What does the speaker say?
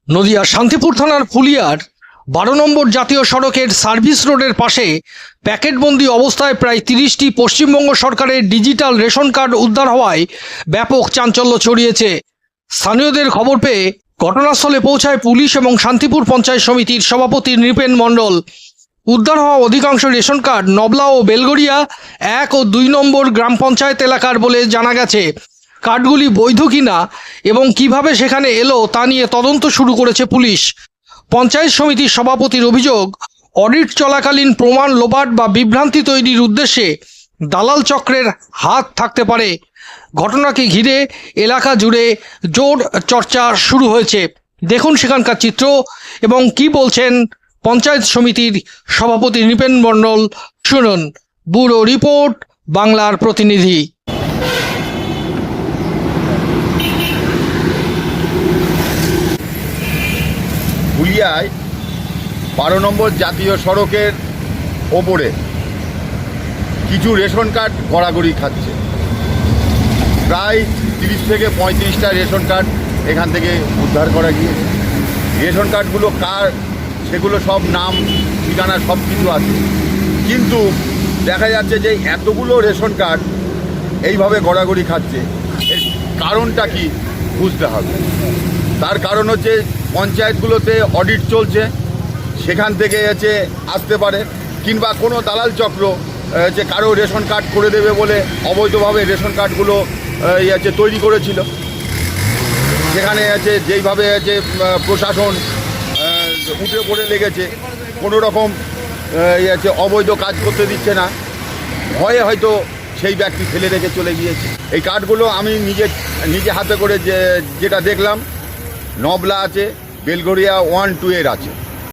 নদিয়া শান্তিপুর থানার ফুলিয়ার 12 নম্বর জাতীয় সড়কের সার্ভিস রোডের পাশে প্যাকেটবন্দি অবস্থায় প্রায় 30টি পশ্চিমবঙ্গ সরকারের ডিজিটাল রেশন কার্ড উদ্ধার হওয়ায় ব্যাপক চাঞ্চল্য ছড়িয়েছে। স্থানীয়দের খবর পেয়ে ঘটনাস্থলে পৌঁছায় পুলিশ এবং শান্তিপুর পঞ্চায়েত সমিতির সভাপতি নৃপেন মণ্ডল। উদ্ধার হওয়া অধিকাংশ রেশন কার্ড নবলা ও বেলগড়িয়া 1 ও 2 নম্বর গ্রাম পঞ্চায়েত এলাকার বলে জানা গেছে। কার্ডগুলি বৈধ কিনা এবং কিভাবে সেখানে এলো তা নিয়ে তদন্ত শুরু করেছে পুলিশ। পঞ্চায়েত সমিতির সভাপতির অভিযোগ, অডিট চলাকালীন প্রমাণ লোপাট বা বিভ্রান্তি তৈরির উদ্দেশ্যে দালাল চক্রের হাত থাকতে পারে। ঘটনাকে ঘিরে এলাকা জুড়ে জোর চর্চা শুরু হয়েছে। দেখুন সেখানকার চিত্র এবং কি বলছেন পঞ্চায়েত সমিতির সভাপতি নৃপেন মণ্ডল। শুনুন ব্যুরো রিপোর্ট, বাংলার প্রতিনিধি। ফুলিয়ায় 12 নম্বর জাতীয় সড়কের ওপরে কিছু রেশন কার্ড গড়াগড়ি খাচ্ছে। প্রায় 30 থেকে 35টা রেশন কার্ড এখান থেকে উদ্ধার করা গিয়েছে। রেশন কার্ডগুলো কার, সেগুলো সব নাম ঠিকানা সব কিছু আছে, কিন্তু দেখা যাচ্ছে যে এতগুলো রেশন কার্ড এইভাবে গড়াগড়ি খাচ্ছে। এর কারণটা কি বুঝতে হবে। তার কারণ হচ্ছে পঞ্চায়েতগুলোতে অডিট চলছে, সেখান থেকে আসতে পারে, কিংবা কোনো দালাল চক্র যে কারো রেশন কার্ড করে দেবে বলে অবৈধভাবে রেশন কার্ডগুলো তৈরি করেছিল। সেখানে যেইভাবে প্রশাসন উঠে পড়ে লেগেছে, কোনো রকম অবৈধ কাজ করতে দিচ্ছে না, ভয়ে হয়তো সেই ব্যক্তি ফেলে রেখে চলে গিয়েছে। এই কার্ডগুলো আমি নিজে হাতে করে যেটা দেখলাম, নবলা আছে, বেলগড়িয়া 1, 2 এর আছে।